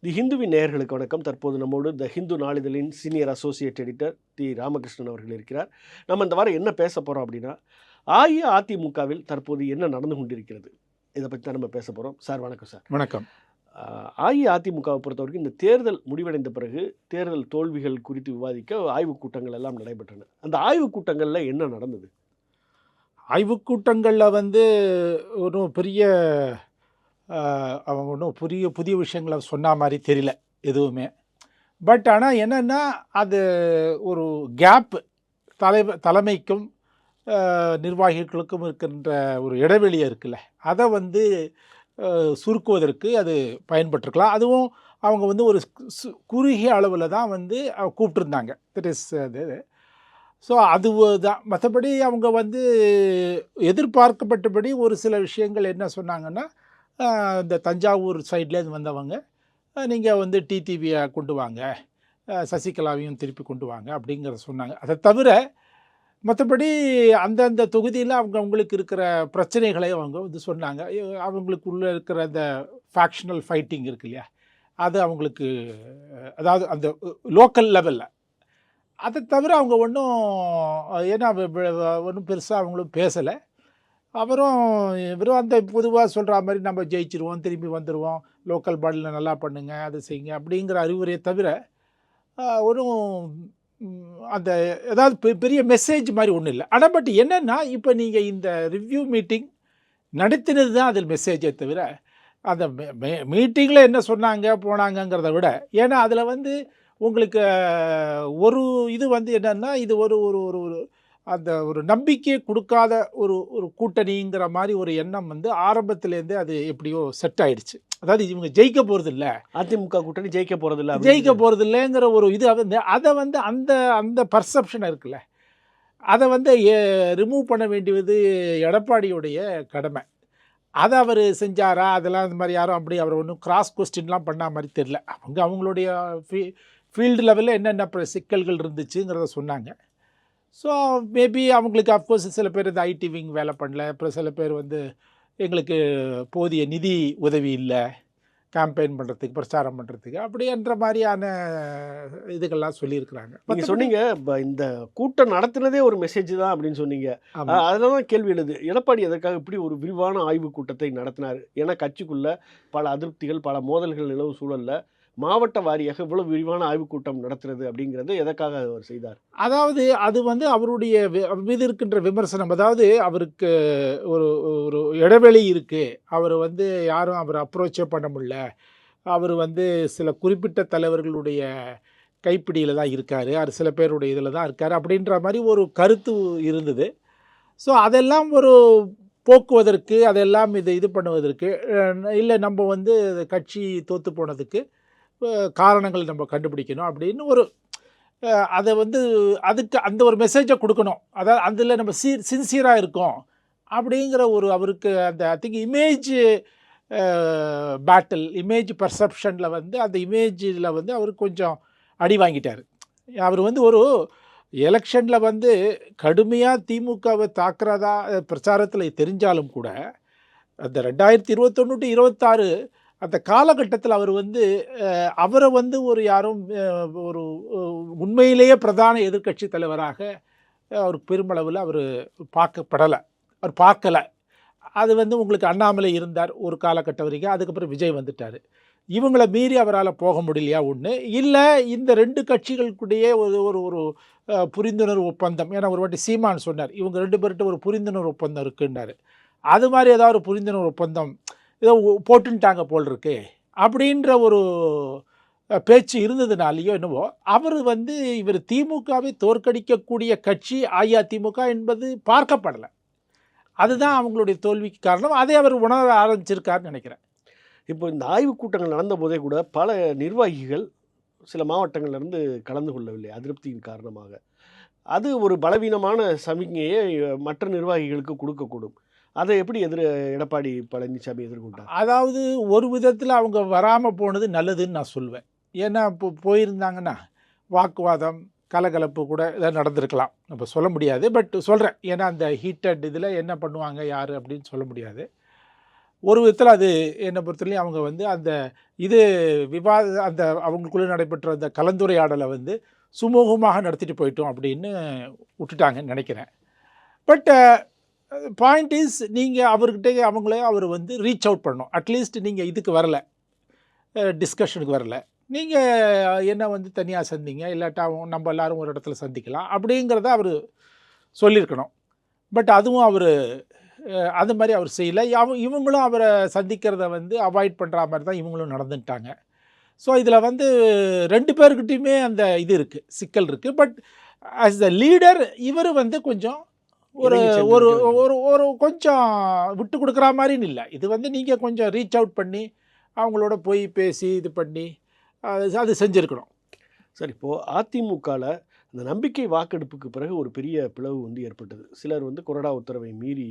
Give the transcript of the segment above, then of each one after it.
தி ஹிந்துவின் நேயர்களுக்கு வணக்கம். தற்போது நம்மோடு த ஹிந்து நாளிதழின் சீனியர் அசோசியேட் எடிட்டர் தி ராமகிருஷ்ணன் அவர்கள் இருக்கிறார். நம்ம இந்த வாரம் என்ன பேச போகிறோம் அப்படின்னா, அஇஅதிமுகவில் தற்போது என்ன நடந்து கொண்டிருக்கிறது, இதை பற்றி தான் நம்ம பேச போகிறோம். சார் வணக்கம் சார். வணக்கம். அஇஅதிமுகவை பொறுத்தவரைக்கும் இந்த தேர்தல் முடிவடைந்த பிறகு தேர்தல் தோல்விகள் குறித்து விவாதிக்க ஆய்வுக் கூட்டங்கள் எல்லாம் நடைபெற்றன. அந்த ஆய்வுக் கூட்டங்களில் என்ன நடந்தது? ஆய்வுக் கூட்டங்களில் ஒரு பெரிய அவங்க ஒன்றும் புதிய விஷயங்களை சொன்ன மாதிரி தெரியல எதுவுமே. பட் ஆனால் என்னென்னா, அது ஒரு கேப் தலைமைக்கும் நிர்வாகிகளுக்கும் இருக்கின்ற ஒரு இடைவெளியை இருக்குல்ல, அதை சுருக்குவதற்கு அது பயன்பட்டிருக்கலாம். அதுவும் அவங்க ஒரு குறுகிய அளவில் தான் கூப்பிட்டுருந்தாங்க. தட் இஸ் அது. ஸோ அது தான். மற்றபடி அவங்க எதிர்பார்க்கப்பட்டபடி ஒரு சில விஷயங்கள் என்ன சொன்னாங்கன்னா, இந்த தஞ்சாவூர் சைட்லேருந்து வந்தவங்க நீங்கள் டிடிவியை கொண்டு வாங்க, சசிகலாவையும் திருப்பி கொண்டு வாங்க அப்படிங்கிறத சொன்னாங்க. அதை தவிர மற்றபடி அந்தந்த தொகுதியில் அவங்களுக்கு இருக்கிற பிரச்சனைகளை அவங்க சொன்னாங்க. அவங்களுக்குள்ளே இருக்கிற அந்த ஃபேக்ஷனல் ஃபைட்டிங் இருக்கு இல்லையா, அது அவங்களுக்கு, அதாவது அந்த லோக்கல் லெவலில். அதை தவிர அவங்க ஒன்றும் பெருசாக அவங்களும் பேசலை. இவரும் அந்த பொதுவாக சொல்கிற மாதிரி நம்ம ஜெயிச்சிருவோம், திரும்பி வந்துடுவோம், லோக்கல் பாடியில் நல்லா பண்ணுங்க, அது செய்யுங்க அப்படிங்கிற அறிவுரையை தவிர ஒன்றும் அந்த ஏதாவது பெரிய மெசேஜ் மாதிரி ஒன்றும் இல்லை. ஆனால் பட் என்னென்னா, இப்போ நீங்கள் இந்த ரிவ்யூ மீட்டிங் நடத்தினது தான் அதில் மெசேஜை தவிர, அந்த மீட்டிங்கில் என்ன சொன்னாங்க போனாங்கங்கிறத விட, ஏன்னா அதில் உங்களுக்கு ஒரு இது என்னென்னா, இது ஒரு ஒரு ஒரு அந்த ஒரு நம்பிக்கையை கொடுக்காத ஒரு கூட்டணிங்கிற மாதிரி ஒரு எண்ணம் ஆரம்பத்துலேருந்தே அது எப்படியோ செட் ஆயிடுச்சு. அதாவது இவங்க ஜெயிக்க போகிறதில்ல, அதிமுக கூட்டணி ஜெயிக்க போகிறதில்லைங்கிற ஒரு இது அதை அந்த அந்த பர்செப்ஷன் இருக்குல்ல, அதை ரிமூவ் பண்ண வேண்டியது எடப்பாடியுடைய கடமை. அதை அவர் செஞ்சாரா, அதெல்லாம் இந்த மாதிரி யாரும் அப்படி அவர் ஒன்றும் கிராஸ் கொஸ்டின்லாம் பண்ண மாதிரி தெரில. அவங்களுடைய ஃபீல்டு லெவலில் என்னென்ன சிக்கல்கள் இருந்துச்சுங்கிறத சொன்னாங்க. ஸோ மேபி அவங்களுக்கு அஃப்கோர்ஸ் சில பேர் இந்த ஐடி விங் வேலை பண்ணல, அப்புறம் சில பேர் எங்களுக்கு போதிய நிதி உதவி இல்லை கேம்பெயின் பண்ணுறதுக்கு, பிரச்சாரம் பண்ணுறதுக்கு, அப்படின்ற மாதிரியான இதுகள்லாம் சொல்லியிருக்கிறாங்க. நீங்கள் சொன்னீங்க இந்த கூட்டம் நடத்துனதே ஒரு மெசேஜ் தான் அப்படின்னு சொன்னீங்க. அதில் தான் கேள்வி எழுது, எடப்பாடி எதற்காக இப்படி ஒரு விரிவான ஆய்வு கூட்டத்தை நடத்தினார்? ஏன்னா கட்சிக்குள்ளே பல அதிருப்திகள், பல மோதல்கள் நிலவு சூழலில் மாவட்ட வாரியாக இவ்வளவு விரிவான ஆய்வுக் கூட்டம் நடத்துறது அப்படிங்கிறது எதற்காக அவர் செய்தார்? அதாவது அது அவருடைய மீது இருக்கின்ற விமர்சனம். அதாவது அவருக்கு ஒரு ஒரு இடைவெளி இருக்குது, அவர் யாரும் அவர் அப்ரோச்சே பண்ண முடியல, அவர் சில குறிப்பிட்ட தலைவர்களுடைய கைப்பிடியில் தான் இருக்கார், அது சில பேருடைய இதில் தான் இருக்கார் அப்படின்ற மாதிரி ஒரு கருத்து இருந்தது. ஸோ அதெல்லாம் ஒரு போக்குவதற்கு, அதெல்லாம் இது பண்ணுவதற்கு இல்லை, நம்ம கட்சி தோற்று போனதுக்கு காரணங்கள் நம்ம கண்டுபிடிக்கணும் அப்படின்னு ஒரு அதை அதுக்கு அந்த ஒரு மெசேஜை கொடுக்கணும். அதாவது அதில் நம்ம சின்சியராக இருக்கோம் அப்படிங்கிற ஒரு அவருக்கு அந்த I think image battle, image பர்செப்ஷனில் அந்த இமேஜில் அவர் கொஞ்சம் அடி வாங்கிட்டார். அவர் ஒரு எலெக்ஷனில் கடுமையாக திமுகவை தாக்குறதா பிரச்சாரத்தில் தெரிஞ்சாலும் கூட, அந்த 2021 to 26 அந்த காலகட்டத்தில் அவர் அவரை ஒரு யாரும் ஒரு உண்மையிலேயே பிரதான எதிர்க்கட்சி தலைவராக அவர் பெருமளவில் அவர் பார்க்கப்படலை, அவர் பார்க்கலை. அது உங்களுக்கு அண்ணாமலை இருந்தார் ஒரு காலகட்டம் வரைக்கும், அதுக்கப்புறம் விஜய் வந்துட்டார். இவங்களை மீறி அவரால் போக முடியலையா ஒன்று, இல்லை இந்த ரெண்டு கட்சிகளுக்குடைய ஒரு ஒரு புரிந்துணர்வு ஒப்பந்தம். ஏன்னா ஒரு வாட்டி சீமான் சொன்னார், இவங்க 2 பேர்கிட்ட ஒரு புரிந்துணர்வு ஒப்பந்தம் இருக்குன்னாரு. அது மாதிரி ஏதாவது ஒரு புரிந்துணர்வு ஒப்பந்தம் ஏதோ போட்டுட்டாங்க போல் இருக்கு அப்படின்ற ஒரு பேச்சு இருந்ததுனாலேயோ என்னவோ, அவர் இவர் திமுகவை தோற்கடிக்கக்கூடிய கட்சி அஇஅதிமுக என்பது பார்க்கப்படலை. அதுதான் அவங்களுடைய தோல்விக்கு காரணம். அதை அவர் உணர ஆரம்பிச்சிருக்காருன்னு நினைக்கிறேன். இப்போ இந்த ஆய்வுக் கூட்டங்கள் நடந்த போதே கூட பல நிர்வாகிகள் சில மாவட்டங்கள்லேருந்து கலந்து கொள்ளவில்லை அதிருப்தியின் காரணமாக. அது ஒரு பலவீனமான சமிக்ஞையை மற்ற நிர்வாகிகளுக்கு கொடுக்கக்கூடும். அதை எப்படி எடப்பாடி பழனிசாமி எதிர்கொண்டார்? அதாவது ஒரு விதத்தில் அவங்க வராமல் போனது நல்லதுன்னு நான் சொல்வேன். ஏன்னா இப்போ போயிருந்தாங்கன்னா வாக்குவாதம், கலகலப்பு கூட இதாக நடந்திருக்கலாம், நம்ம சொல்ல முடியாது. பட் சொல்கிறேன், ஏன்னா அந்த ஹீட்டட் இதில் என்ன பண்ணுவாங்க யார் அப்படின்னு சொல்ல முடியாது. ஒரு விதத்தில் அது என்னை பொறுத்தவரையும் அவங்க வந்து அந்த இது அந்த அவங்களுக்குள்ளே நடைபெற்ற அந்த கலந்துரையாடலை வந்து சுமூகமாக நடத்திட்டு போயிட்டோம் அப்படின்னு விட்டுட்டாங்கன்னு நினைக்கிறேன். பட் பாயிண்ட் இஸ் நீங்கள் அவர்கிட்ட அவர் வந்து ரீச் அவுட் பண்ணணும். அட்லீஸ்ட் நீங்கள் இதுக்கு வரல, டிஸ்கஷனுக்கு வரல, நீங்கள் என்ன வந்து தனியாக சந்திங்க, இல்லாட்டா நம்ம எல்லோரும் ஒரு இடத்துல சந்திக்கலாம் அப்படிங்கிறத அவர் சொல்லியிருக்கணும். பட் அதுவும் அவர் அது மாதிரி அவர் செய்யலை. இவங்களும் அவரை சந்திக்கிறத வந்து அவாய்ட் பண்ணுற மாதிரி தான் இவங்களும் நடந்துட்டாங்க. ஸோ இதில் வந்து 2 பேர்கிட்டையுமே அந்த இது இருக்குது, சிக்கல் இருக்குது. பட் ஆஸ் த லீடர் இவர் வந்து கொஞ்சம் ஒரு ஒரு ஒரு ஒரு கொஞ்சம் விட்டு கொடுக்குற மாதிரின்னு இல்லை. இது வந்து நீங்கள் கொஞ்சம் ரீச் அவுட் பண்ணி அவங்களோட போய் பேசி இது பண்ணி அது செஞ்சுருக்கணும். சார், இப்போது அதிமுகவில் இந்த நம்பிக்கை வாக்கெடுப்புக்கு பிறகு ஒரு பெரிய பிளவு வந்து ஏற்பட்டது. சிலர் வந்து கொறடா உத்தரவை மீறி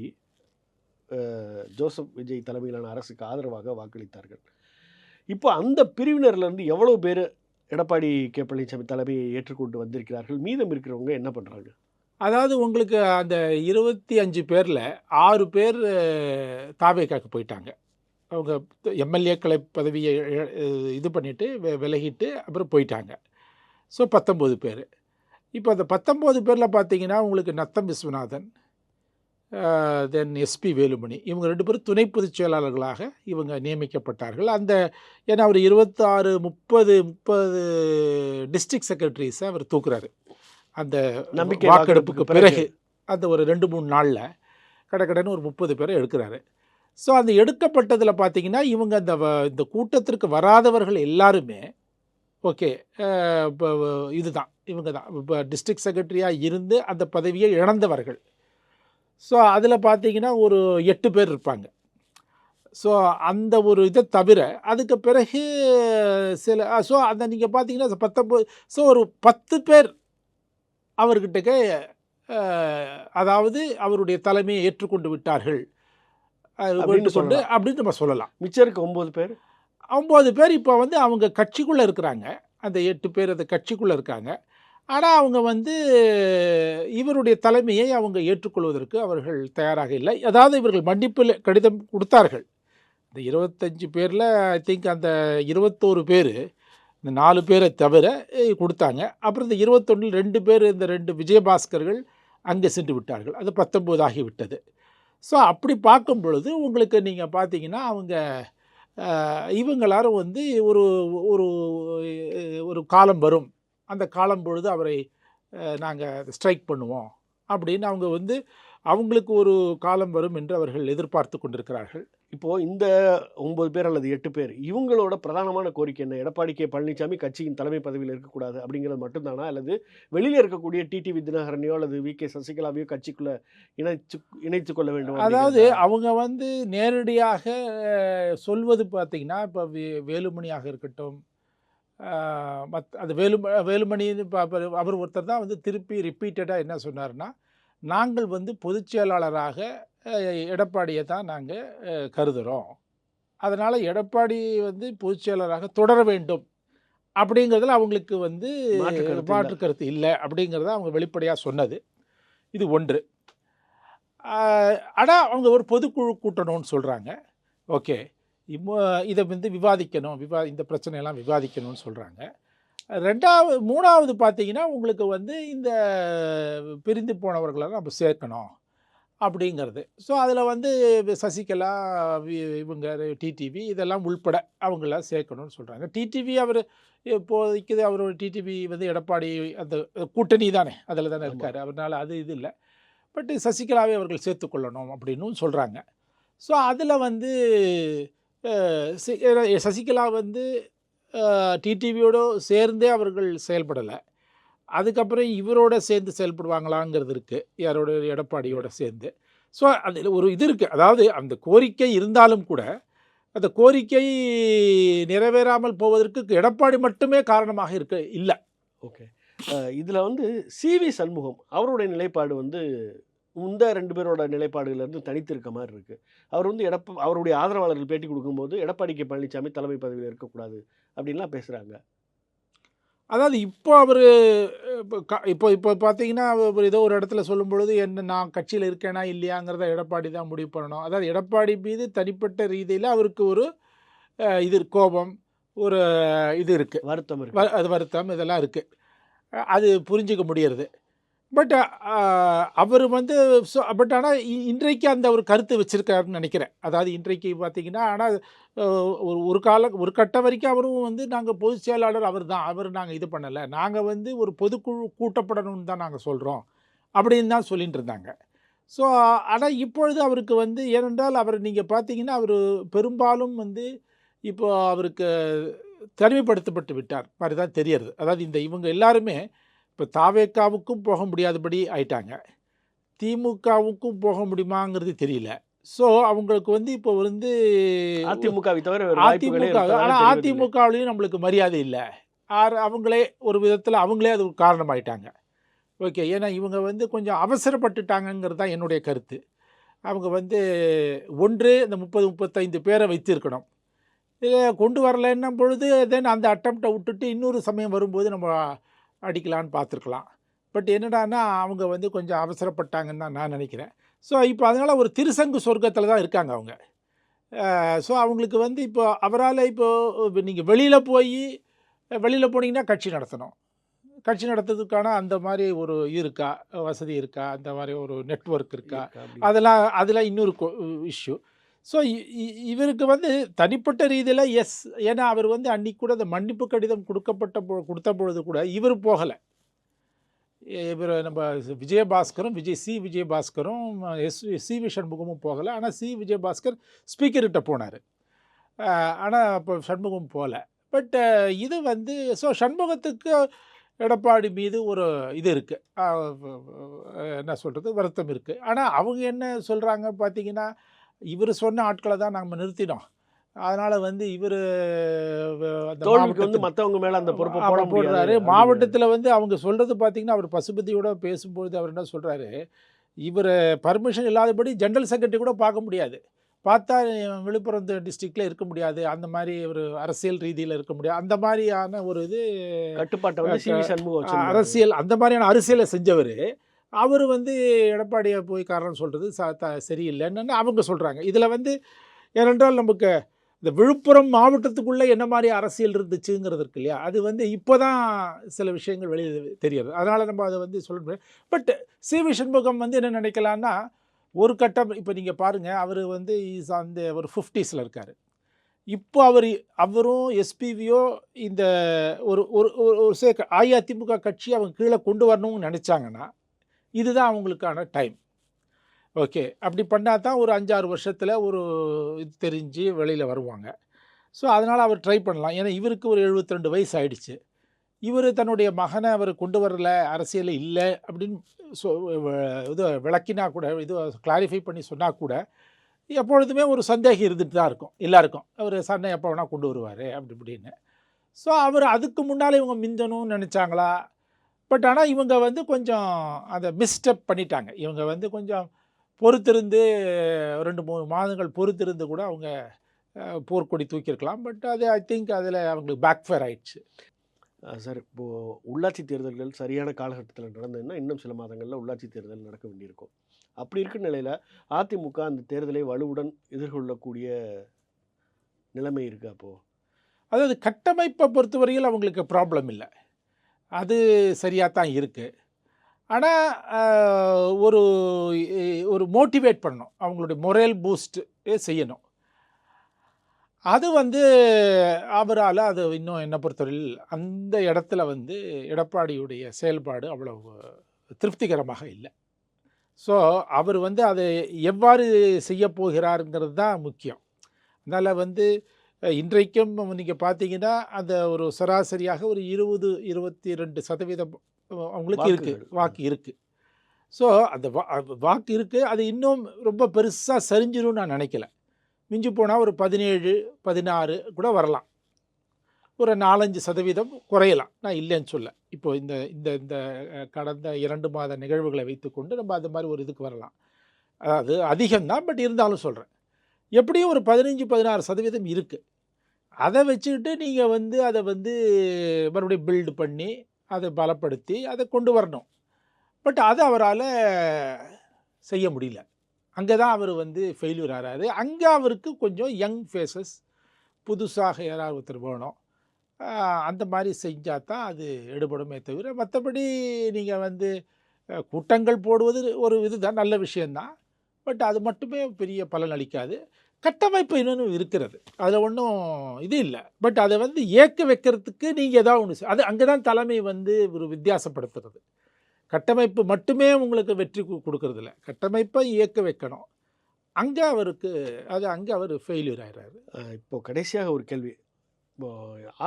ஜோசப் விஜய் தலைமையிலான அரசுக்கு ஆதரவாக வாக்களித்தார்கள். இப்போ அந்த பிரிவினர்லேருந்து எவ்வளோ பேர் எடப்பாடி கே பழனிசாமி தலைமையை ஏற்றுக்கொண்டு வந்திருக்கிறார்கள்? மீதம் இருக்கிறவங்க என்ன பண்ணுறாங்க? அதாவது உங்களுக்கு அந்த 25 பேரில் 6 பேர் தாவேக்காக்கு போயிட்டாங்க. அவங்க எம்எல்ஏக்களை பதவியை இது பண்ணிவிட்டு விலகிட்டு அப்புறம் போயிட்டாங்க. ஸோ 19 பேர். இப்போ அந்த 19 பேரில் பார்த்தீங்கன்னா உங்களுக்கு நத்தம் விஸ்வநாதன், தென் எஸ்பி வேலுமணி, இவங்க 2 பேரும் துணை பொதுச் செயலாளர்களாக இவங்க நியமிக்கப்பட்டார்கள். அந்த ஏன்னா அவர் 26-30 டிஸ்ட்ரிக்ட் செக்ரட்டரிஸை அவர் தூக்குறாரு அந்த நம்பிக்கை வாக்கெடுப்புக்கு பிறகு. அந்த ஒரு 2-3 நாளில் கடன்னு ஒரு 30 பேரை எடுக்கிறாரு. ஸோ அந்த எடுக்கப்பட்டதில் பார்த்தீங்கன்னா இவங்க இந்த கூட்டத்திற்கு வராதவர்கள் எல்லாருமே ஓகே இப்போ இதுதான் இவங்க தான் இப்போ டிஸ்ட்ரிக்ட் செக்ரட்டரியாக இருந்து அந்த பதவியை இழந்தவர்கள். ஸோ அதில் பார்த்தீங்கன்னா ஒரு 8 பேர் இருப்பாங்க. ஸோ அந்த ஒரு இதை தவிர அதுக்கு பிறகு ஸோ அந்த நீங்கள் பார்த்தீங்கன்னா 19 ஸோ ஒரு 10 பேர் அவர்கிட்டக்க அதாவது அவருடைய தலைமையை ஏற்றுக்கொண்டு விட்டார்கள் அப்படின்னு நம்ம சொல்லலாம். மிச்சம் இருக்க 9 பேர் இப்போ வந்து அவங்க கட்சிக்குள்ளே இருக்கிறாங்க. அந்த 8 பேர் அந்த கட்சிக்குள்ளே இருக்காங்க. ஆனால் அவங்க வந்து இவருடைய தலைமையை அவங்க ஏற்றுக்கொள்வதற்கு அவர்கள் தயாராக இல்லை. அதாவது இவர்கள் மன்னிப்பில் கடிதம் கொடுத்தார்கள். இந்த 25 பேரில் ஐ திங்க் அந்த 21 பேர், இந்த 4 பேரை தவிர கொடுத்தாங்க. அப்புறம் இந்த 21 2 பேர், இந்த 2 விஜயபாஸ்கர்கள் அங்கே சென்று விட்டார்கள். அது 19 ஆகிவிட்டது. ஸோ அப்படி பார்க்கும் பொழுது உங்களுக்கு நீங்கள் பார்த்தீங்கன்னா அவங்க இவங்களாரும் வந்து ஒரு ஒரு ஒரு காலம் வரும், அந்த காலம் பொழுது அவரை நாங்கள் ஸ்ட்ரைக் பண்ணுவோம் அப்படின்னு அவங்க வந்து அவங்களுக்கு ஒரு காலம் வரும் என்று அவர்கள் எதிர்பார்த்து கொண்டிருக்கிறார்கள். இப்போது இந்த 9 பேர் அல்லது 8 பேர் இவங்களோட பிரதானமான கோரிக்கை என்ன? எடப்பாடி கே பழனிசாமி கட்சியின் தலைமை பதவியில் இருக்கக்கூடாது அப்படிங்கிறது மட்டும்தானா? அல்லது வெளியில் இருக்கக்கூடிய டிடிவி தினகரனையோ அல்லது வி.கே. சசிகலாவையோ கட்சிக்குள்ளே இணைத்து கொள்ள வேண்டும்? அதாவது அவங்க வந்து நேரடியாக சொல்வது பார்த்திங்கன்னா இப்போ வேலுமணியாக இருக்கட்டும், அது வேலுமணின்னு அவர் ஒருத்தர் தான் வந்து திருப்பி ரிப்பீட்டடாக என்ன சொன்னார்னா, நாங்கள் வந்து பொதுச் செயலாளராக எடப்பாடியை தான் நாங்கள் கருதுகிறோம், அதனால் எடப்பாடி வந்து பொதுச் செயலாளராக தொடர வேண்டும் அப்படிங்கிறதுல அவங்களுக்கு வந்து மாற்று கருத்து இல்லை அப்படிங்கிறத அவங்க வெளிப்படையாக சொன்னது. இது ஒன்று. ஆனால் அவங்க ஒரு பொதுக்குழு கூட்டணும்னு சொல்கிறாங்க. ஓகே, இதை வந்து விவாதிக்கணும், இந்த பிரச்சனையெல்லாம் விவாதிக்கணும்னு சொல்கிறாங்க. மூணாவது பார்த்தீங்கன்னா உங்களுக்கு வந்து இந்த பிரிந்து போனவர்களை நம்ம சேர்க்கணும் அப்படிங்கிறது. ஸோ அதில் வந்து சசிகலா, இவங்க டிடிவி இதெல்லாம் உள்பட அவங்களாம் சேர்க்கணும்னு சொல்கிறாங்க. டிடிவி அவர் இப்போதைக்கு அவரோட டிடிவி வந்து எடப்பாடி அந்த கூட்டணி தானே, அதில் தானே இருக்கார், அவரால் அது இது இல்லை. பட் சசிகலாவை அவர்கள் சேர்த்துக்கொள்ளணும் அப்படின்னு சொல்கிறாங்க. ஸோ அதில் வந்து சசிகலா வந்து டிடிவியோடு சேர்ந்தே அவர்கள் செயல்படலை. அதுக்கப்புறம் இவரோட சேர்ந்து செயல்படுவாங்களாங்கிறது இருக்குது, யாரோட எடப்பாடியோட சேர்ந்து. ஸோ அதில் ஒரு இது இருக்குது, அதாவது அந்த கோரிக்கை இருந்தாலும் கூட அந்த கோரிக்கை நிறைவேறாமல் போவதற்கு எடப்பாடி மட்டுமே காரணமாக இல்லை. ஓகே, இதில் வந்து சி.வி. சண்முகம் அவருடைய நிலைப்பாடு வந்து இந்த 2 பேரோட நிலைப்பாடுலேருந்து தனித்து இருக்க மாதிரி இருக்குது. அவர் வந்து அவருடைய ஆதரவாளர்கள் பேட்டி கொடுக்கும்போது எடப்பாடி கே பழனிசாமி தலைமை பதவியில் இருக்கக்கூடாது அப்படின்லாம் பேசுகிறாங்க. அதாவது இப்போ அவர் இப்போ இப்போ பார்த்தீங்கன்னா அவர் ஏதோ ஒரு இடத்துல சொல்லும் பொழுது என்ன நான் கட்சியில் இருக்கேனா இல்லையாங்கிறத எடப்பாடி தான் முடிவு பண்ணணும். அதாவது எடப்பாடி மீது தனிப்பட்ட ரீதியில் அவருக்கு ஒரு இது கோபம், ஒரு இது இருக்குது, வருத்தம் இருக்கு. அது வருத்தம் இதெல்லாம் இருக்குது. அது புரிஞ்சிக்க முடியறது. பட் அவர் வந்து பட் ஆனால் இன்றைக்கு அந்த ஒரு கருத்து வச்சுருக்காருன்னு நினைக்கிறேன். அதாவது இன்றைக்கு பார்த்தீங்கன்னா ஆனால் ஒரு கட்டம் வரைக்கும் அவரும் வந்து நாங்கள் பொதுச் செயலாளர் அவர் தான், அவர் நாங்கள் இது பண்ணலை, நாங்கள் வந்து ஒரு பொதுக்குழு கூட்டப்படணும்னு தான் நாங்கள் சொல்கிறோம் அப்படின்னு தான் சொல்லிட்டு இருந்தாங்க. ஸோ ஆனால் இப்பொழுது அவருக்கு வந்து ஏனென்றால் அவர் நீங்கள் பார்த்தீங்கன்னா அவர் பெரும்பாலும் வந்து இப்போ அவருக்கு தனிமைப்படுத்தப்பட்டு விட்டார் மாதிரி தான் தெரியறது. அதாவது இவங்க எல்லாருமே இப்போ தாவேக்காவுக்கும் போக முடியாதபடி ஆயிட்டாங்க, திமுகவுக்கும் போக முடியுமாங்கிறது தெரியல. ஸோ அவங்களுக்கு வந்து இப்போ வந்து அதிமுகவை தவிர அதிமுக, ஆனால் அதிமுகவிலையும் நம்மளுக்கு மரியாதை இல்லை. அவங்களே ஒரு விதத்தில் அவங்களே அது காரணமாயிட்டாங்க. ஓகே, ஏன்னா இவங்க வந்து கொஞ்சம் அவசரப்பட்டுட்டாங்கங்கிறது தான் என்னுடைய கருத்து. அவங்க வந்து ஒன்று இந்த 30-35 பேரை வைத்திருக்கணும், இதை கொண்டு வரலன்னும் பொழுது தென் அந்த அட்டம்ப்டை விட்டுட்டு இன்னொரு சமயம் வரும்போது நம்ம அடிக்கலான்னு பார்த்துருக்கலாம். பட் என்னடான்னா அவங்க வந்து கொஞ்சம் அவசரப்பட்டாங்கன்னு தான் நான் நினைக்கிறேன். ஸோ இப்போ அதனால் ஒரு திருசங்கு சொர்க்கத்தில் தான் இருக்காங்க அவங்க. ஸோ அவங்களுக்கு வந்து இப்போ அவரால் இப்போது நீங்கள் வெளியில் போனீங்கன்னா கட்சி நடத்தணும், கட்சி நடத்துறதுக்கான அந்த மாதிரி ஒரு இருக்கா, வசதி இருக்கா, அந்த மாதிரி ஒரு நெட்வொர்க் இருக்கா, அதெல்லாம் இன்னொரு இஷ்யூ. ஸோ இவருக்கு வந்து தனிப்பட்ட ரீதியில் எஸ், ஏன்னா அவர் வந்து அன்றைக்கி கூட அந்த மன்னிப்பு கடிதம் கொடுத்த பொழுது கூட இவர் போகலை. இவர் நம்ம விஜயபாஸ்கரும் விஜயபாஸ்கரும் சி.வி. சண்முகமும் போகலை. ஆனால் விஜயபாஸ்கர் ஸ்பீக்கர்கிட்ட போனார், ஆனால் இப்போ சண்முகம் போகல. பட் இது வந்து ஸோ சண்முகத்துக்கு எடப்பாடி மீது ஒரு இது இருக்குது, என்ன சொல்கிறது, வருத்தம் இருக்குது. ஆனால் அவங்க என்ன சொல்கிறாங்க பார்த்தீங்கன்னா, இவர் சொன்ன ஆட்களை தான் நம்ம நிறுத்தினோம், அதனால் வந்து இவர் வந்து மற்றவங்க மேலே அந்த பொறுப்பை போடுறாரு. மாவட்டத்தில் வந்து அவங்க சொல்கிறது பார்த்தீங்கன்னா, அவர் பசுபதியோட பேசும்பொழுது அவர் என்ன சொல்கிறாரு, இவர் பர்மிஷன் இல்லாதபடி ஜென்ரல் செக்ரட்டரி கூட பார்க்க முடியாது, பார்த்தா விழுப்புரம் டிஸ்ட்ரிக்டில் இருக்க முடியாது, அந்த மாதிரி ஒரு அரசியல் ரீதியில் இருக்க முடியாது, அந்த மாதிரியான ஒரு இது கட்டுப்பாட்டை வந்து சி.வி. சண்முகம் அரசியல் அந்த மாதிரியான அரசியலை செஞ்சவர் அவர் வந்து எடப்பாடியை போய் காரணம் சொல்கிறது சரியில்லைன்னு அவங்க சொல்கிறாங்க. இதில் வந்து ஏனென்றால் நமக்கு இந்த விழுப்புரம் மாவட்டத்துக்குள்ளே என்ன மாதிரி அரசியல் இருந்துச்சுங்கிறது இருக்கு இல்லையா, அது வந்து இப்போ தான் சில விஷயங்கள் வெளியில் தெரியாது, அதனால் நம்ம அதை வந்து சொல்ல முடியாது. But CV. சண்முகம் வந்து என்ன நினைக்கலான்னா, ஒரு கட்டம் இப்போ நீங்கள் பாருங்கள், அவர் வந்து அந்த ஒரு 50s இருக்கார். இப்போ அவரும் எஸ்பிவியோ இந்த ஒரு அஇஅதிமுக கட்சி அவங்க கீழே கொண்டு வரணும்னு நினச்சாங்கன்னா இதுதான் அவங்களுக்கான டைம். ஓகே, அப்படி பண்ணால் தான் ஒரு 5-6 வருஷத்தில் ஒரு இது தெரிஞ்சு வெளியில் வருவாங்க. ஸோ அதனால் அவர் ட்ரை பண்ணலாம். ஏன்னா இவருக்கு ஒரு 72 வயசு ஆகிடுச்சு. இவர் தன்னுடைய மகனை அவர் கொண்டு வரல, அரசியல் இல்லை அப்படின்னு இது விளக்கினா கூட, இது கிளாரிஃபை பண்ணி சொன்னால் கூட எப்பொழுதுமே ஒரு சந்தேகம் இருந்துட்டு தான் இருக்கும் எல்லாருக்கும், அவர் சண்டை எப்போ வேணால் கொண்டு வருவார் அப்படி இப்படின்னு. ஸோ அவர் அதுக்கு முன்னால் இவங்க மிஞ்சணும்னு நினச்சாங்களா? பட் ஆனால் இவங்க வந்து கொஞ்சம் அதை மிஸ்டெப் பண்ணிட்டாங்க. இவங்க வந்து கொஞ்சம் பொறுத்திருந்து 2-3 மாதங்கள் பொறுத்திருந்து கூட அவங்க போர்க்கொடி தூக்கியிருக்கலாம். பட் அது ஐ திங்க் அதில் அவங்களுக்கு பேக் ஃபயர் ஆயிடுச்சு. சார், இப்போது உள்ளாட்சி தேர்தல்கள் சரியான காலகட்டத்தில் நடந்ததுன்னா இன்னும் சில மாதங்களில் உள்ளாட்சி தேர்தல் நடக்க வேண்டியிருக்கும். அப்படி இருக்கிற நிலையில் அதிமுக அந்த தேர்தலை வலுவுடன் எதிர்கொள்ளக்கூடிய நிலைமை இருக்குது. அப்போது அதாவது கட்டமைப்பை பொறுத்தவரையில் அவங்களுக்கு ப்ராப்ளம் இல்லை, அது சரியாக தான் இருக்குது. ஆனால் ஒரு மோட்டிவேட் பண்ணணும், அவங்களுடைய மொரல் பூஸ்ட்டு செய்யணும். அது வந்து அவரால் அது இன்னும் என்னை பொறுத்தவரையில் அந்த இடத்துல வந்து எடப்பாடியுடைய செயல்பாடு அவ்வளவு திருப்திகரமாக இல்லை. ஸோ அவர் வந்து அதை எவ்வாறு செய்ய போகிறாருங்கிறது தான் முக்கியம். அதனால் வந்து இன்றைக்கும் நீங்கள் பார்த்தீங்கன்னா அந்த ஒரு சராசரியாக ஒரு 20-22% அவங்களுக்கு இருக்குது, வாக்கு இருக்குது. ஸோ அந்த வாக்கு இருக்குது, அது இன்னும் ரொம்ப பெருசாக சரிஞ்சிடும் நான் நினைக்கல. மிஞ்சி போனால் ஒரு 17-16 கூட வரலாம், ஒரு 4-5% குறையலாம், நான் இல்லைன்னு சொல்ல. இப்போது இந்த இந்த இந்த கடந்த 2 மாத நிகழ்வுகளை வைத்துக்கொண்டு நம்ம அது மாதிரி ஒரு இதுக்கு வரலாம். அதாவது அதிகம்தான், பட் இருந்தாலும் சொல்கிறேன், எப்படியும் ஒரு 15-16% இருக்குது. அதை வச்சுக்கிட்டு நீங்கள் வந்து அதை வந்து மறுபடியும் பில்டு பண்ணி அதை பலப்படுத்தி அதை கொண்டு வரணும். பட் அதை அவரால் செய்ய முடியல. அங்கே தான் அவர் வந்து ஃபெயில்யூர் ஆகிறாரு. அங்கே அவருக்கு கொஞ்சம் யங் ஃபேஸஸ் புதுசாக யாராவது ஒருத்தர் வேணும். அந்த மாதிரி செஞ்சால் தான் அது எடுபடுமே தவிர, மற்றபடி நீங்கள் வந்து கூட்டங்கள் போடுவது ஒரு இதுதான், நல்ல விஷயந்தான். பட் அது மட்டுமே பெரிய பலன் அளிக்காது. கட்டமைப்பு இன்னொன்று இருக்கிறது, அதில் ஒன்றும் இது இல்லை. பட் அதை வந்து ஏற்க வைக்கிறதுக்கு நீங்கள் ஏதாவது ஒன்று அது அங்கே தான் தலைமை வந்து ஒரு வித்தியாசப்படுத்துறது. கட்டமைப்பு மட்டுமே உங்களுக்கு வெற்றி கொடுக்கறதில்ல, கட்டமைப்பை இயக்க வைக்கணும். அங்கே அவருக்கு அங்கே அவர் ஃபெயிலியர் ஆகிறாரு. இப்போ கடைசியாக ஒரு கேள்வி. இப்போ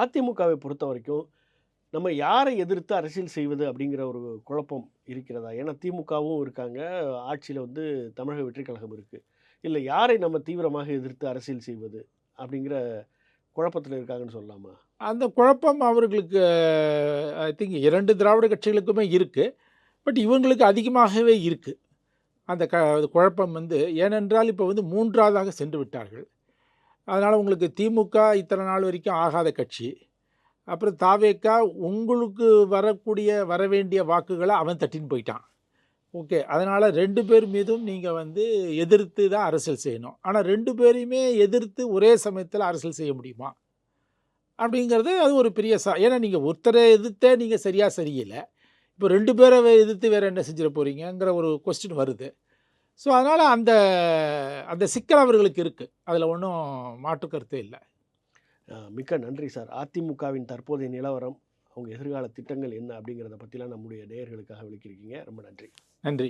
அதிமுகவை பொறுத்த வரைக்கும் நம்ம யாரை எதிர்த்து அரசியல் செய்வது அப்படிங்கிற ஒரு குழப்பம் இருக்கிறதா? ஏன்னா திமுகவும் இருக்காங்க, ஆட்சியில் வந்து தமிழக வெற்றிக் கழகம் இருக்குது. இல்லை யாரை நம்ம தீவிரமாக எதிர்த்து அரசியல் செய்வது அப்படிங்கிற குழப்பத்தில் இருக்காங்கன்னு சொல்லலாமா? அந்த குழப்பம் அவர்களுக்கு ஐ திங்க் 2 திராவிட கட்சிகளுக்குமே இருக்குது. பட் இவங்களுக்கு அதிகமாகவே இருக்குது அந்த குழப்பம் வந்து. ஏனென்றால் இப்போ வந்து 3ஆவதாக சென்று விட்டார்கள். அதனால் உங்களுக்கு திமுக இத்தனை நாள் வரைக்கும் ஆகாத கட்சி. அப்புறம் தாவேக்கா உங்களுக்கு வர வேண்டிய வாக்குகளை அவன் தட்டின்னு போயிட்டான். ஓகே, அதனால் 2 பேர் மீதும் நீங்கள் வந்து எதிர்த்து தான் அரசியல் செய்யணும். ஆனால் 2 பேரையுமே எதிர்த்து ஒரே சமயத்தில் அரசியல் செய்ய முடியுமா அப்படிங்கிறது அது ஒரு பெரிய ஏன்னா நீங்கள் ஒருத்தரை எதிர்த்தே நீங்கள் சரியில்லை. இப்போ 2 பேரை எதிர்த்து வேறு என்ன செஞ்சிட போகிறீங்கிற ஒரு கொஸ்டின் வருது. ஸோ அதனால் அந்த அந்த சிக்கல் அவர்களுக்கு இருக்குது, அதில் ஒன்றும் மாற்று கருத்தே இல்லை. மிக்க நன்றி சார். அதிமுகவின் தற்போதைய நிலவரம், அவங்க எதிர்கால திட்டங்கள் என்ன அப்படிங்கிறத பற்றிலாம் நம்முடைய நேயர்களுக்காக விளக்கியிருக்கீங்க. ரொம்ப நன்றி. நன்றி.